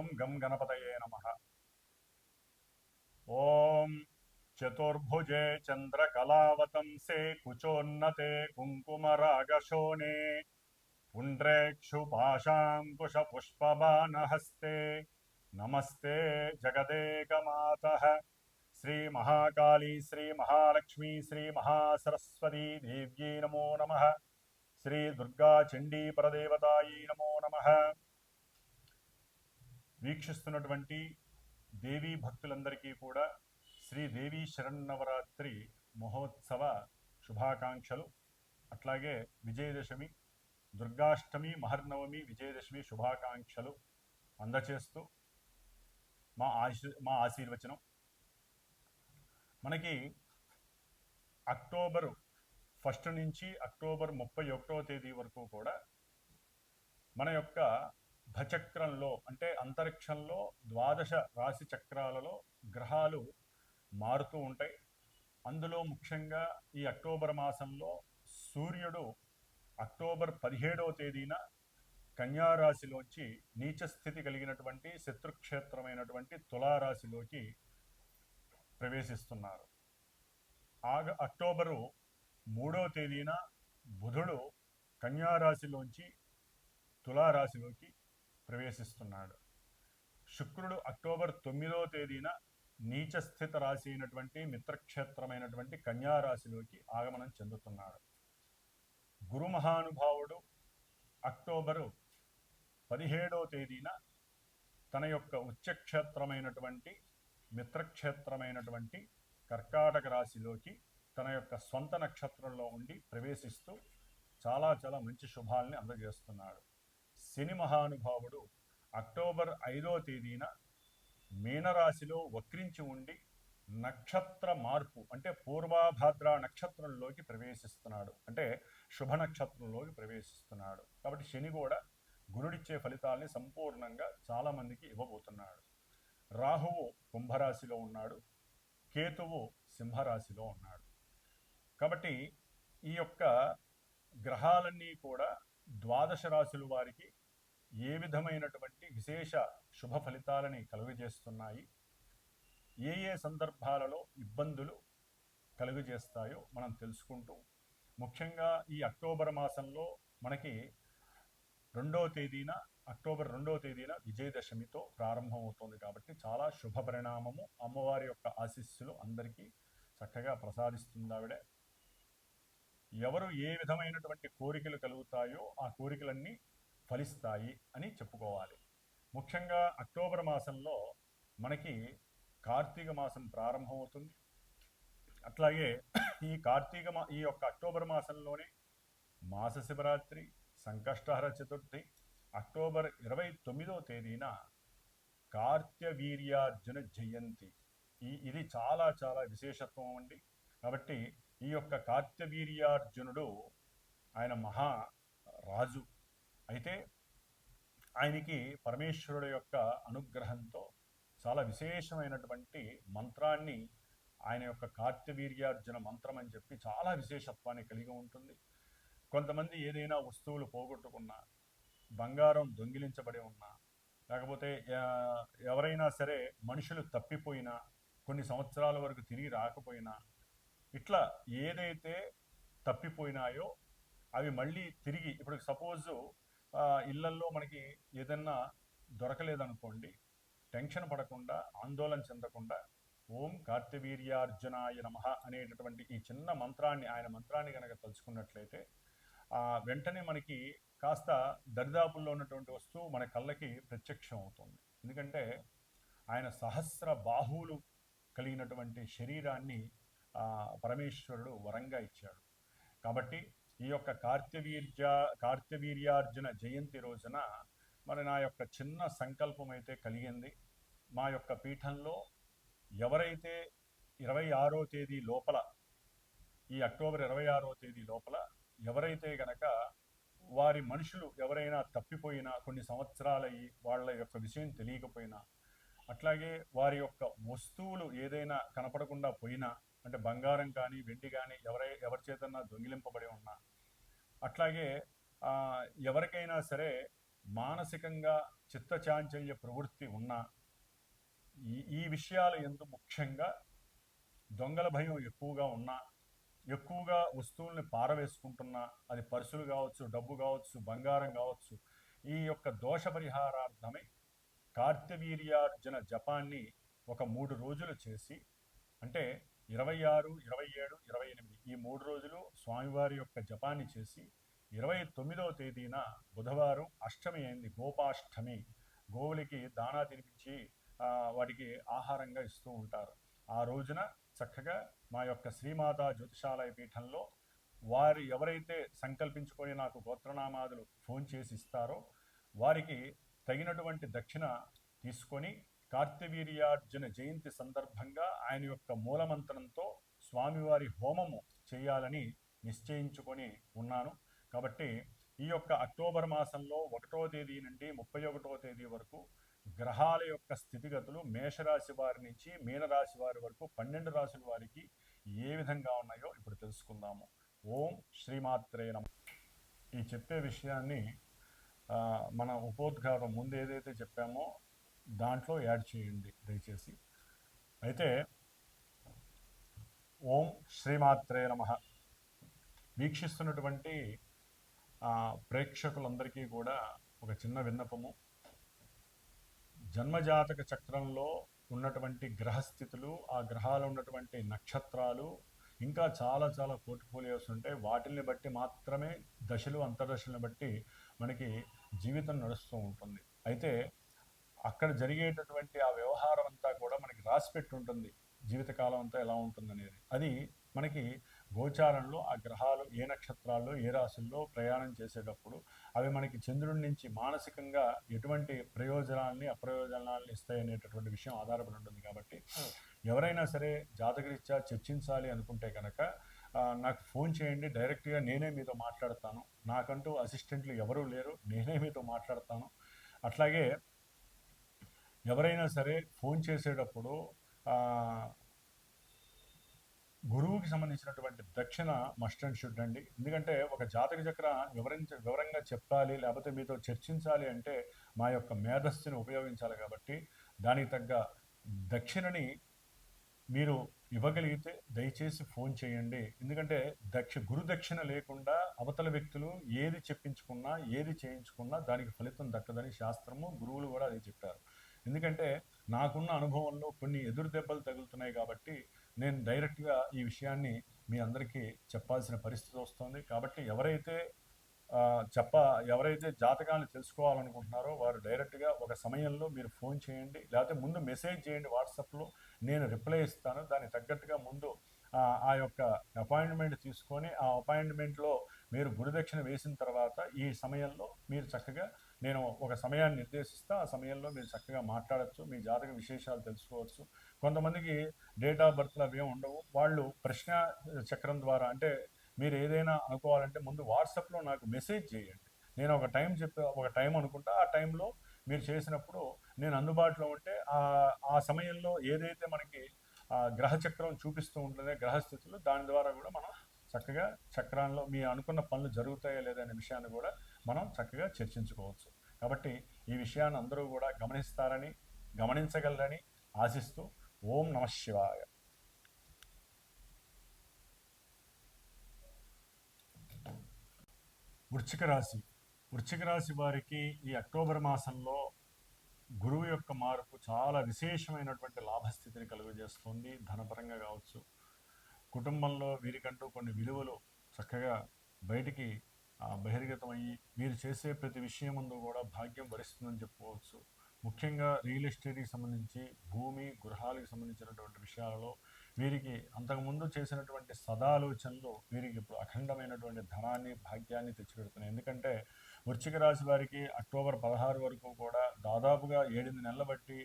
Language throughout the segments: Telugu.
ఓం గం గణపతయే నమః. ఓం చతుర్భుజే చంద్రకళావతంసే కుచోన్నతే కుంకుమరాగశోణే పుండ్రేక్షుపాశాంకుశపుష్పబాణహస్తే నమస్తే జగదేకమాతః. శ్రీమహాకాళీ శ్రీమహాలక్ష్మీ శ్రీమహాసరస్వతీ దేవ్యై నమో నమః. శ్రీ దుర్గా చండీ పరదేవతాయై నమో నమః. వీక్షిస్తున్నటువంటి దేవీ భక్తులందరికీ కూడా శ్రీదేవీ శరన్నవరాత్రి మహోత్సవ శుభాకాంక్షలు. అట్లాగే విజయదశమి, దుర్గాష్టమి, మహర్నవమి, విజయదశమి శుభాకాంక్షలు అందచేస్తూ మా ఆశీర్వచనం. మనకి అక్టోబరు 1 నుంచి అక్టోబర్ 31వ తేదీ వరకు కూడా మన యొక్క భచక్రంలో అంటే అంతరిక్షంలో ద్వాదశ రాశి చక్రాలలో గ్రహాలు మారుతూ ఉంటాయి. అందులో ముఖ్యంగా ఈ అక్టోబర్ మాసంలో సూర్యుడు అక్టోబర్ 17వ తేదీన కన్యారాశిలోంచి నీచస్థితి కలిగినటువంటి శత్రుక్షేత్రమైనటువంటి తులారాశిలోకి ప్రవేశిస్తున్నారు. అక్టోబరు 3వ తేదీన బుధుడు కన్యారాశిలోంచి తులారాశిలోకి ప్రవేశిస్తున్నాడు. శుక్రుడు అక్టోబర్ 9వ తేదీన నీచస్థిత రాశి అయినటువంటి మిత్రక్షేత్రమైనటువంటి కన్యారాశిలోకి ఆగమనం చెందుతున్నాడు. గురు మహానుభావుడు అక్టోబరు 17వ తేదీన తన యొక్క ఉచ్చక్షేత్రమైనటువంటి మిత్రక్షేత్రమైనటువంటి కర్కాటక రాశిలోకి తన యొక్క స్వంత నక్షత్రంలో ఉండి ప్రవేశిస్తూ చాలా చాలా మంచి శుభాల్ని అందజేస్తున్నాడు. శని మహానుభావుడు అక్టోబర్ 5వ తేదీన మీనరాశిలో వక్రించి ఉండి నక్షత్ర మార్పు అంటే పూర్వాభాద్ర నక్షత్రంలోకి ప్రవేశిస్తున్నాడు, అంటే శుభ నక్షత్రంలోకి ప్రవేశిస్తున్నాడు. కాబట్టి శని కూడా గురుడిచ్చే ఫలితాల్ని సంపూర్ణంగా చాలామందికి ఇవ్వబోతున్నాడు. రాహువు కుంభరాశిలో ఉన్నాడు, కేతువు సింహరాశిలో ఉన్నాడు. కాబట్టి ఈ యొక్క గ్రహాలన్నీ కూడా ద్వాదశ రాశుల వారికి ఏ విధమైనటువంటి విశేష శుభ ఫలితాలని కలుగజేస్తున్నాయి, ఏ ఏ సందర్భాలలో ఇబ్బందులు కలుగజేస్తాయో మనం తెలుసుకుంటూ, ముఖ్యంగా ఈ అక్టోబర్ మాసంలో మనకి అక్టోబర్ 2వ తేదీన విజయదశమితో ప్రారంభమవుతుంది. కాబట్టి చాలా శుభ పరిణామము. అమ్మవారి యొక్క ఆశీస్సులు అందరికీ చక్కగా ప్రసాదిస్తుంది ఆవిడ. ఎవరు ఏ విధమైనటువంటి కోరికలు కలుగుతాయో ఆ కోరికలన్నీ ఫలిస్తాయి అని చెప్పుకోవాలి. ముఖ్యంగా అక్టోబర్ మాసంలో మనకి కార్తీక మాసం ప్రారంభమవుతుంది. అట్లాగే ఈ యొక్క అక్టోబర్ మాసంలోనే మాస శివరాత్రి, సంకష్టహర చతుర్థి, అక్టోబర్ 29వ తేదీన కార్త్యవీర్యార్జున జయంతి. ఇది చాలా చాలా విశేషత్వం అండి. కాబట్టి ఈ యొక్క కార్త్యవీర్యార్జునుడు ఆయన మహారాజు అయితే ఆయనకి పరమేశ్వరుడు యొక్క అనుగ్రహంతో చాలా విశేషమైనటువంటి మంత్రాన్ని, ఆయన యొక్క కార్త్యవీర్యార్జున మంత్రం అని చెప్పి చాలా విశేషత్వాన్ని కలిగి ఉంటుంది. కొంతమంది ఏదైనా వస్తువులు పోగొట్టుకున్నా, బంగారం దొంగిలించబడి ఉన్నా, లేకపోతే ఎవరైనా సరే మనుషులు తప్పిపోయినా, కొన్ని సంవత్సరాల వరకు తిరిగి రాకపోయినా, ఇట్లా ఏదైతే తప్పిపోయినాయో అవి మళ్ళీ తిరిగి, ఇప్పుడు సపోజు ఇళ్లల్లో మనకి ఏదన్నా దొరకలేదనుకోండి, టెన్షన్ పడకుండా, ఆందోళన చెందకుండా ఓం కార్త్యవీర్యార్జునాయ నమః అనేటటువంటి ఈ చిన్న మంత్రాన్ని, ఆయన మంత్రాన్ని కనుక తలుచుకున్నట్లయితే వెంటనే మనకి కాస్త దరిదాపుల్లో ఉన్నటువంటి వస్తువు మన కళ్ళకి ప్రత్యక్షం అవుతుంది. ఎందుకంటే ఆయన సహస్ర బాహువులు కలిగినటువంటి శరీరాన్ని పరమేశ్వరుడు వరంగా ఇచ్చాడు. కాబట్టి ఈ యొక్క కార్త్యవీర్యార్జున జయంతి రోజున మరి నా యొక్క చిన్న సంకల్పం అయితే కలిగింది. మా యొక్క పీఠంలో ఎవరైతే 26వ తేదీ లోపల, ఈ అక్టోబర్ 26వ తేదీ లోపల ఎవరైతే గనక వారి మనుషులు ఎవరైనా తప్పిపోయినా, కొన్ని సంవత్సరాలయ్యి వాళ్ళ యొక్క విషయం తెలియకపోయినా, అట్లాగే వారి యొక్క వస్తువులు ఏదైనా కనపడకుండా పోయినా, అంటే బంగారం కానీ వెండి కానీ ఎవరి చేతన్నా దొంగిలింపబడి ఉన్నా, అట్లాగే ఎవరికైనా సరే మానసికంగా చిత్తచాంచల్య ప్రవృత్తి ఉన్న ఈ విషయాల యందు ముఖ్యంగా దొంగల భయం ఎక్కువగా ఉన్నా, ఎక్కువగా వస్తువుల్ని పారవేసుకుంటున్నా, అది పర్సులు కావచ్చు, డబ్బు కావచ్చు, బంగారం కావచ్చు, ఈ యొక్క దోష పరిహారార్థమై కార్తవీర్యార్జున జపాన్ని ఒక 3 రోజులు చేసి, అంటే 26, 27, 28 ఈ 3 రోజులు స్వామివారి యొక్క జపాన్ని చేసి 29వ తేదీన బుధవారం అష్టమి అయింది, గోపాష్టమి, గోవులకి దానా తినిపించి వాటికి ఆహారంగా ఇస్తూ ఉంటారు. ఆ రోజున చక్కగా మా యొక్క శ్రీమాతా జ్యోతిషాలయ పీఠంలో వారు ఎవరైతే సంకల్పించుకొని నాకు గోత్రనామాదులు ఫోన్ చేసి ఇస్తారో వారికి తగినటువంటి దక్షిణ తీసుకొని కార్తవీర్యార్జున జయంతి సందర్భంగా ఆయన యొక్క మూలమంత్రంతో స్వామివారి హోమము చేయాలని నిశ్చయించుకొని ఉన్నాను. కాబట్టి ఈ యొక్క అక్టోబర్ మాసంలో 1వ తేదీ నుండి 31వ తేదీ వరకు గ్రహాల యొక్క స్థితిగతులు మేషరాశి వారి నుంచి మీనరాశి వారి వరకు 12 రాశుల వారికి ఏ విధంగా ఉన్నాయో ఇప్పుడు తెలుసుకుందాము. ఓం శ్రీమాత్రే నమః. ఈ చెప్పే విషయాన్ని మన ఉపోద్ఘాతం ముందు ఏదైతే చెప్పామో దాంట్లో యాడ్ చేయండి దయచేసి. అయితే ఓం శ్రీమాత్రే నమః. వీక్షిస్తున్నటువంటి ప్రేక్షకులందరికీ కూడా ఒక చిన్న విన్నపము. జన్మజాతక చక్రంలో ఉన్నటువంటి గ్రహస్థితులు, ఆ గ్రహాలు ఉన్నటువంటి నక్షత్రాలు, ఇంకా చాలా చాలా పోర్ట్ఫోలియోస్ ఉంటాయి. వాటిని బట్టి మాత్రమే దశలు అంతర్దశలను బట్టి మనకి జీవితం నడుస్తూ ఉంటుంది. అయితే అక్కడ జరిగేటటువంటి ఆ వ్యవహారం అంతా కూడా మనకి రాసిపెట్టి ఉంటుంది, జీవితకాలం అంతా ఎలా ఉంటుందనేది. అది మనకి గోచారంలో ఆ గ్రహాలు ఏ నక్షత్రాల్లో ఏ రాశుల్లో ప్రయాణం చేసేటప్పుడు అవి మనకి చంద్రుడి నుంచి మానసికంగా ఎటువంటి ప్రయోజనాల్ని అప్రయోజనాల్ని ఇస్తాయి అనేటటువంటి విషయం ఆధారపడి ఉంటుంది. కాబట్టి ఎవరైనా సరే జాతకరీత్యా చర్చించాలి అనుకుంటే కనుక నాకు ఫోన్ చేయండి, డైరెక్ట్గా నేనే మీతో మాట్లాడతాను. నాకంటూ అసిస్టెంట్లు ఎవరూ లేరు, నేనే మీతో మాట్లాడతాను. అట్లాగే ఎవరైనా సరే ఫోన్ చేసేటప్పుడు గురువుకి సంబంధించినటువంటి దక్షిణ మస్ట్ అండ్ షుడ్ అండి. ఎందుకంటే ఒక జాతక చక్ర వివరంగా చెప్పాలి, లేకపోతే మీతో చర్చించాలి అంటే మా యొక్క మేధస్సుని ఉపయోగించాలి. కాబట్టి దానికి తగ్గ దక్షిణని మీరు ఇవ్వగలిగితే దయచేసి ఫోన్ చేయండి. ఎందుకంటే గురు దక్షిణ లేకుండా అవతల వ్యక్తులు ఏది చెప్పించుకున్నా ఏది చేయించుకున్నా దానికి ఫలితం దక్కదని శాస్త్రము, గురువులు కూడా అది చెప్పారు. ఎందుకంటే నాకున్న అనుభవంలో కొన్ని ఎదురు దెబ్బలు తగులుతున్నాయి కాబట్టి నేను డైరెక్ట్గా ఈ విషయాన్ని మీ అందరికీ చెప్పాల్సిన పరిస్థితి వస్తుంది. కాబట్టి ఎవరైతే జాతకాన్ని తెలుసుకోవాలనుకుంటున్నారో వారు డైరెక్ట్గా ఒక సమయంలో మీరు ఫోన్ చేయండి, లేకపోతే ముందు మెసేజ్ చేయండి వాట్సాప్లో, నేను రిప్లై ఇస్తాను. దానికి తగ్గట్టుగా ముందు ఆ యొక్క అపాయింట్మెంట్ తీసుకొని ఆ అపాయింట్మెంట్లో మీరు గురుదక్షిణ వేసిన తర్వాత ఈ సమయంలో మీరు చక్కగా నేను ఒక సమయాన్ని నిర్దేశిస్తా, ఆ సమయంలో మీరు చక్కగా మాట్లాడచ్చు, మీ జాతక విశేషాలు తెలుసుకోవచ్చు. కొంతమందికి డేట్ ఆఫ్ బర్త్లు అవి ఉండవు, వాళ్ళు ప్రశ్న చక్రం ద్వారా, అంటే మీరు ఏదైనా అనుకోవాలంటే ముందు వాట్సాప్లో నాకు మెసేజ్ చేయండి. నేను ఒక టైం అనుకుంటా, ఆ టైంలో మీరు చేసినప్పుడు నేను అందుబాటులో ఉంటే ఆ సమయంలో ఏదైతే మనకి గ్రహచక్రం చూపిస్తూ ఉంటుందో గ్రహస్థితులు, దాని ద్వారా కూడా మనం చక్కగా చక్రాల్లో మీ అనుకున్న పనులు జరుగుతాయో లేదనే విషయాన్ని కూడా మనం చక్కగా చర్చించుకోవచ్చు. కాబట్టి ఈ విషయాన్ని అందరూ కూడా గమనించగలరని ఆశిస్తూ ఓం నమః శివాయ. వృశ్చిక రాశి వారికి ఈ అక్టోబర్ మాసంలో గురువు యొక్క మార్పు చాలా విశేషమైనటువంటి లాభస్థితిని కలుగజేస్తుంది. ధనపరంగా కావచ్చు, కుటుంబంలో వీరికంటూ కొన్ని విలువలు చక్కగా బయటికి బహిర్గతమయ్యి వీరు చేసే ప్రతి విషయం ముందు కూడా భాగ్యం వరిస్తుందని చెప్పుకోవచ్చు. ముఖ్యంగా రియల్ ఎస్టేట్కి సంబంధించి, భూమి గృహాలకు సంబంధించినటువంటి విషయాలలో వీరికి అంతకుముందు చేసినటువంటి సదాలోచనలు వీరికి ఇప్పుడు అఖండమైనటువంటి ధనాన్ని, భాగ్యాన్ని తెచ్చిపెడుతున్నాయి. ఎందుకంటే వృశ్చిక రాశి వారికి అక్టోబర్ 16 వరకు కూడా దాదాపుగా 8 నెలల బట్టి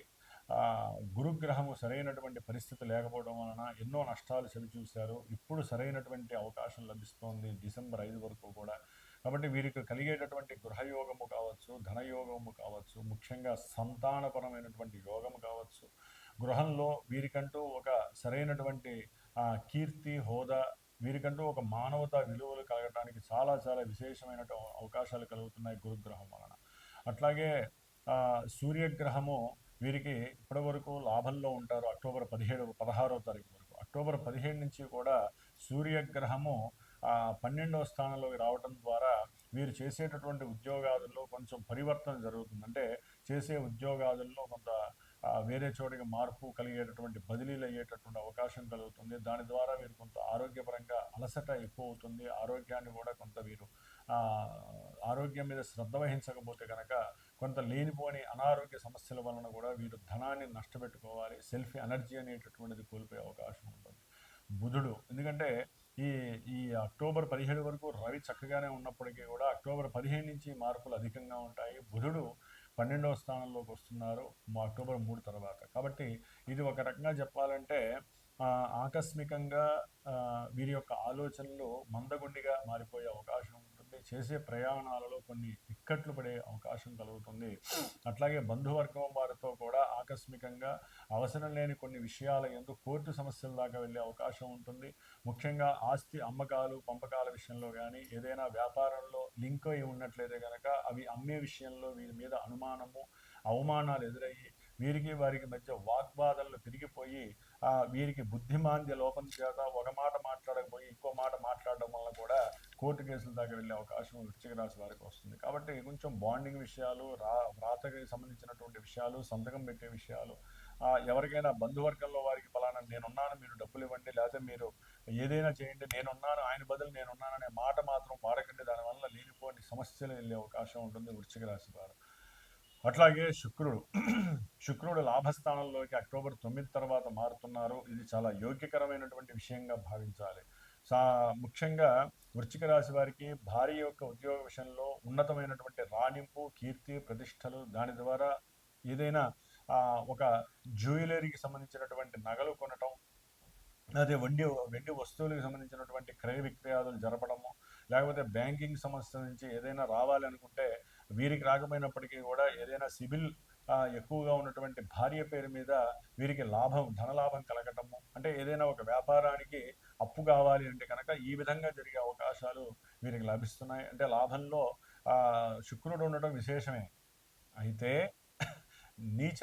గురుగ్రహము సరైనటువంటి పరిస్థితి లేకపోవడం వలన ఎన్నో నష్టాలు చవిచూశారు. ఇప్పుడు సరైనటువంటి అవకాశం లభిస్తోంది డిసెంబర్ 5 వరకు కూడా. కాబట్టి వీరికి కలిగేటటువంటి గృహయోగము కావచ్చు, ధనయోగము కావచ్చు, ముఖ్యంగా సంతానపరమైనటువంటి యోగము కావచ్చు, గృహంలో వీరికంటూ ఒక సరైనటువంటి కీర్తి, హోదా, వీరికంటూ ఒక మానవతా విలువలు కలగడానికి చాలా చాలా విశేషమైన అవకాశాలు కలుగుతున్నాయి గురుగ్రహం వలన. అట్లాగే సూర్యగ్రహము వీరికి ఇప్పటి వరకు లాభంలో ఉంటారు అక్టోబర్ 16వ తారీఖు వరకు. అక్టోబర్ 17 నుంచి కూడా సూర్యగ్రహము 12వ స్థానంలోకి రావడం ద్వారా వీరు చేసేటటువంటి ఉద్యోగాదుల్లో కొంచెం పరివర్తన జరుగుతుంది. అంటే చేసే ఉద్యోగాదుల్లో కొంత వేరే చోటికి మార్పు కలిగేటటువంటి బదిలీలు అయ్యేటటువంటి అవకాశం కలుగుతుంది. దాని ద్వారా వీరు కొంత ఆరోగ్యపరంగా అలసట ఎక్కువ అవుతుంది. ఆరోగ్యాన్ని కూడా కొంత వీరు ఆరోగ్యం మీద శ్రద్ధ వహించకపోతే కనుక కొంత లేనిపోని అనారోగ్య సమస్యల వలన కూడా వీరు ధనాన్ని నష్టపెట్టుకోవాలి. సెల్ఫ్ ఎనర్జీ అనేటటువంటిది కోల్పోయే అవకాశం ఉంటుంది. బుధుడు, ఎందుకంటే ఈ ఈ అక్టోబర్ 17 వరకు రవి చక్కగానే ఉన్నప్పటికీ కూడా అక్టోబర్ 15 నుంచి మార్పులు అధికంగా ఉంటాయి. బుధుడు 12వ స్థానంలోకి వస్తున్నారు అక్టోబర్ 3 తర్వాత. కాబట్టి ఇది ఒక రకంగా చెప్పాలంటే ఆకస్మికంగా వీరి యొక్క ఆలోచనలు మందగుండిగా మారిపోయే అవకాశం ఉంటుంది. చేసే ప్రయాణాలలో కొన్ని ఇక్కట్లు పడే అవకాశం కలుగుతుంది. అట్లాగే బంధువర్గం వారితో కూడా ఆకస్మికంగా అవసరం లేని కొన్ని విషయాల యందు కోర్టు సమస్యల దాకా వెళ్ళే అవకాశం ఉంటుంది. ముఖ్యంగా ఆస్తి అమ్మకాలు పంపకాల విషయంలో కానీ ఏదైనా వ్యాపారంలో లింక్ అయి ఉన్నట్లయితే కనుక అవి అమ్మే విషయంలో వీరి మీద అనుమానము అవమానాలు ఎదురయ్యి వీరికి వారికి మధ్య వాగ్వాదాలు పెరిగిపోయి వీరికి బుద్ధిమాంద్య లోపం చేత ఒక మాట మాట్లాడకపోయి ఇంకో మాట మాట్లాడడం వల్ల కూడా కోర్టు కేసుల దాకా వెళ్ళే అవకాశం వృశ్చిక రాశి వారికి వస్తుంది. కాబట్టి కొంచెం బాండింగ్ విషయాలు, వ్రాతకి సంబంధించినటువంటి విషయాలు, సంతకం పెట్టే విషయాలు, ఎవరికైనా బంధువర్గంలో వారికి ఫలానా నేనున్నాను మీరు డబ్బులు ఇవ్వండి, లేకపోతే మీరు ఏదైనా చేయండి నేనున్నాను ఆయన బదులు నేనున్నాను అనే మాట మాత్రం వాడకండి. దానివల్ల లేనిపోని సమస్యలు వెళ్ళే అవకాశం ఉంటుంది వృశ్చిక రాశి వారు. అట్లాగే శుక్రుడు లాభస్థానంలోకి అక్టోబర్ 9 తర్వాత మారుతున్నారు. ఇది చాలా యోగ్యకరమైనటువంటి విషయంగా భావించాలి. ముఖ్యంగా వృశ్చిక రాశి వారికి భార్య యొక్క ఉద్యోగ విషయంలో ఉన్నతమైనటువంటి రాణింపు, కీర్తి, ప్రతిష్టలు, దాని ద్వారా ఏదైనా ఒక జ్యువెలరీకి సంబంధించినటువంటి నగలు కొనటం, అదే వెండి వస్తువులకు సంబంధించినటువంటి క్రయ విక్రయాలు జరపడము, లేకపోతే బ్యాంకింగ్ సంస్థ నుంచి ఏదైనా రావాలి అనుకుంటే వీరికి రాకపోయినప్పటికీ కూడా ఏదైనా సిబిల్ ఎక్కువగా ఉన్నటువంటి భార్య పేరు మీద వీరికి ధనలాభం కలగటము, అంటే ఏదైనా ఒక వ్యాపారానికి అప్పు కావాలి అంటే కనుక ఈ విధంగా జరిగే అవకాశాలు వీరికి లభిస్తున్నాయి. అంటే లాభంలో శుక్రుడు ఉండటం విశేషమే. అయితే నీచ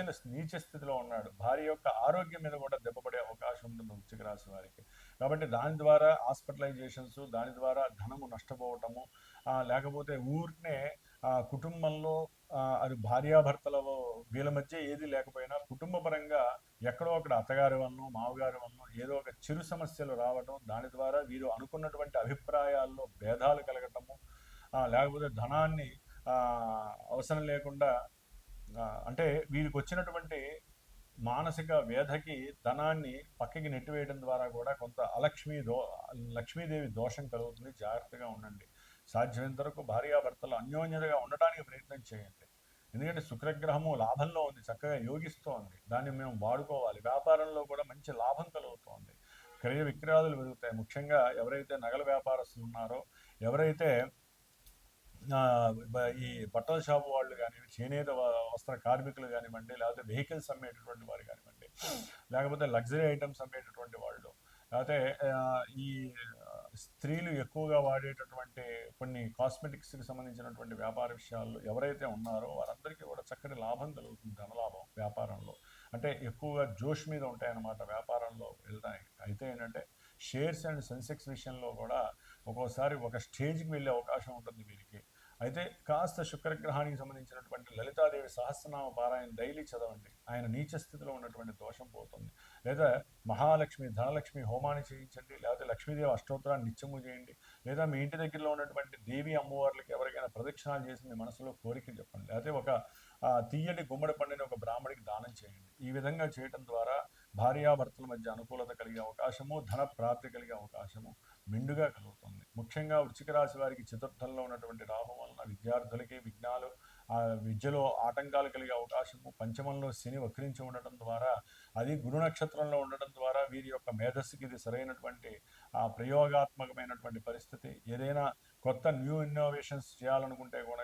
స్థితిలో ఉన్నాడు. భార్య యొక్క ఆరోగ్యం మీద కూడా దెబ్బపడే అవకాశం ఉంటుంది వృశ్చిక రాశి వారికి. కాబట్టి దాని ద్వారా హాస్పిటలైజేషన్స్, దాని ద్వారా ధనము నష్టపోవటము, లేకపోతే ఊరినే కుటుంబంలో అది భార్యాభర్తల వీళ్ళ మధ్య ఏది లేకపోయినా కుటుంబ పరంగా ఎక్కడో అక్కడ అత్తగారి వలన మామగారి వలన ఏదో ఒక చిరు సమస్యలు రావటం, దాని ద్వారా వీరు అనుకున్నటువంటి అభిప్రాయాల్లో భేదాలు కలగటము, లేకపోతే ధనాన్ని అవసరం లేకుండా అంటే వీరికి వచ్చినటువంటి మానసిక వేధకి ధనాన్ని పక్కకి నెట్టివేయడం ద్వారా కూడా కొంత లక్ష్మీదేవి దోషం కలుగుతుంది. జాగ్రత్తగా ఉండండి. సాధ్యమైనంత వరకు భార్యాభర్తలు అన్యోన్యతగా ఉండడానికి ప్రయత్నం చేయండి. ఎందుకంటే శుక్రగ్రహము లాభంలో ఉంది, చక్కగా యోగిస్తోంది. దాన్ని మేము వాడుకోవాలి. వ్యాపారంలో కూడా మంచి లాభం కలుగుతోంది. క్రయ విక్రయాలు పెరుగుతాయి. ముఖ్యంగా ఎవరైతే నగల వ్యాపారస్తులు ఉన్నారో, ఎవరైతే ఈ బట్టల షాపు వాళ్ళు కానివ్వండి, చేనేత వస్త్ర కార్మికులు కానివ్వండి, లేకపోతే వెహికల్స్ అమ్మేటటువంటి వారు కానివ్వండి, లేకపోతే లగ్జరీ ఐటమ్స్ అమ్మేటటువంటి వాళ్ళు, లేకపోతే ఈ స్త్రీలు ఎక్కువగా వాడేటటువంటి కొన్ని కాస్మెటిక్స్కి సంబంధించినటువంటి వ్యాపార విషయాల్లో ఎవరైతే ఉన్నారో వారందరికీ కూడా చక్కటి లాభం కలుగుతుంది, ధనలాభం వ్యాపారంలో. అంటే ఎక్కువగా జోష్ మీద ఉంటాయన్నమాట వ్యాపారంలో వెళ్ళడానికి. అయితే ఏంటంటే షేర్స్ అండ్ సెన్సెక్స్ విషయంలో కూడా ఒక్కోసారి ఒక స్టేజ్కి వెళ్ళే అవకాశం ఉంటుంది వీరికి. అయితే కాస్త శుక్రగ్రహానికి సంబంధించినటువంటి లలితాదేవి సహస్రనామ పారాయణ డైలీ చదవండి. ఆయన నీచ స్థితిలో ఉన్నటువంటి దోషం పోతుంది. లేదా మహాలక్ష్మి ధనలక్ష్మి హోమాన్ని చేయించండి, లేకపోతే లక్ష్మీదేవి అష్టోత్తరాన్ని నిత్యము చేయండి, లేదా మీ ఇంటి దగ్గరలో ఉన్నటువంటి దేవి అమ్మవార్లకి ఎవరికైనా ప్రదక్షిణాలు చేసి మీ మనసులో కోరిక చెప్పండి, లేకపోతే ఒక తీయటి గుమ్మడి పండుని ఒక బ్రాహ్మడికి దానం చేయండి. ఈ విధంగా చేయడం ద్వారా భార్యాభర్తల మధ్య అనుకూలత కలిగే అవకాశము, ధన ప్రాప్తి కలిగే అవకాశము మెండుగా కలుగుతుంది. ముఖ్యంగా వృశ్చిక రాశి వారికి చతుర్థంలో ఉన్నటువంటి రాహు వలన విద్యార్థులకి విఘ్నాలు, విద్యలో ఆటంకాలు కలిగే అవకాశము, పంచమంలో శని వక్రించి ఉండటం ద్వారా, అది గురు నక్షత్రంలో ఉండటం ద్వారా వీరి యొక్క మేధస్సుకి ఇది సరైనటువంటి ప్రయోగాత్మకమైనటువంటి పరిస్థితి. ఏదైనా కొత్త న్యూ ఇన్నోవేషన్స్ చేయాలనుకుంటే కూడా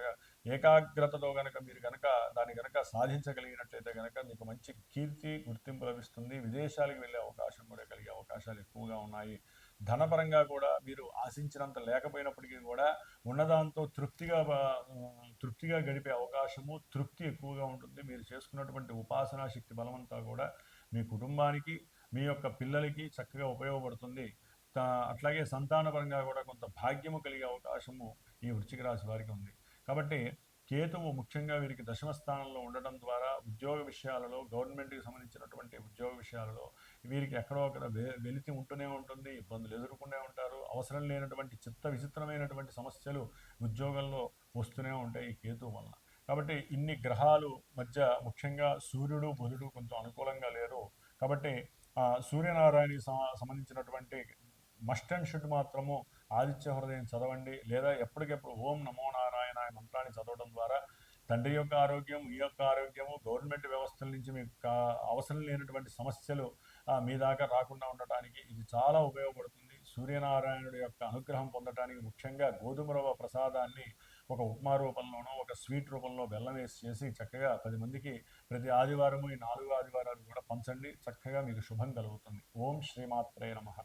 ఏకాగ్రతతో కనుక మీరు దాన్ని కనుక సాధించగలిగినట్లయితే కనుక మీకు మంచి కీర్తి గుర్తింపు లభిస్తుంది. విదేశాలకు వెళ్ళే అవకాశం కూడా కలిగే అవకాశాలు ఎక్కువగా ఉన్నాయి. ధనపరంగా కూడా మీరు ఆశించినంత లేకపోయినప్పటికీ కూడా ఉన్నదాంతో తృప్తిగా గడిపే అవకాశము, తృప్తి ఎక్కువగా ఉంటుంది. మీరు చేసుకున్నటువంటి ఉపాసనా శక్తి బలమంతా కూడా మీ కుటుంబానికి, మీ యొక్క పిల్లలకి చక్కగా ఉపయోగపడుతుంది. అట్లాగే సంతానపరంగా కూడా కొంత భాగ్యము కలిగే అవకాశము ఈ వృశ్చిక రాశి వారికి ఉంది. కాబట్టి కేతువు ముఖ్యంగా వీరికి దశమ స్థానంలో ఉండడం ద్వారా ఉద్యోగ విషయాలలో, గవర్నమెంట్కి సంబంధించినటువంటి ఉద్యోగ విషయాలలో వీరికి ఎక్కడో అక్కడ వెలితి ఉంటూనే ఉంటుంది, ఇబ్బందులు ఎదుర్కొనే ఉంటారు. అవసరం లేనటువంటి విచిత్రమైనటువంటి సమస్యలు ఉద్యోగంలో వస్తూనే ఉంటాయి ఈ కేతువు వలన. కాబట్టి ఇన్ని గ్రహాలు మధ్య ముఖ్యంగా సూర్యుడు బుధుడు కొంచెం అనుకూలంగా లేరు. కాబట్టి సూర్యనారాయణకి సంబంధించినటువంటి మస్ట్ అండ్ షుడ్ మాత్రము ఆదిత్య హృదయం చదవండి, లేదా ఎప్పటికెప్పుడు ఓం నమో నారాయణ మంత్రాన్ని చదవడం ద్వారా తండ్రి యొక్క ఆరోగ్యం, ఈ యొక్క ఆరోగ్యము, గవర్నమెంట్ వ్యవస్థల నుంచి మీకు అవసరం లేనటువంటి సమస్యలు మీ దాకా రాకుండా ఉండటానికి ఇది చాలా ఉపయోగపడుతుంది. సూర్యనారాయణుడి యొక్క అనుగ్రహం పొందడానికి ముఖ్యంగా గోధుమ రవ్వ ప్రసాదాన్ని ఒక ఉప్మా రూపంలోనో, ఒక స్వీట్ రూపంలో బెల్లం వేసి చేసి చక్కగా 10 మందికి ప్రతి ఆదివారము ఈ 4 ఆదివారాలు కూడా పంచండి. చక్కగా మీకు శుభం కలుగుతుంది. ఓం శ్రీమాత్రే నమః.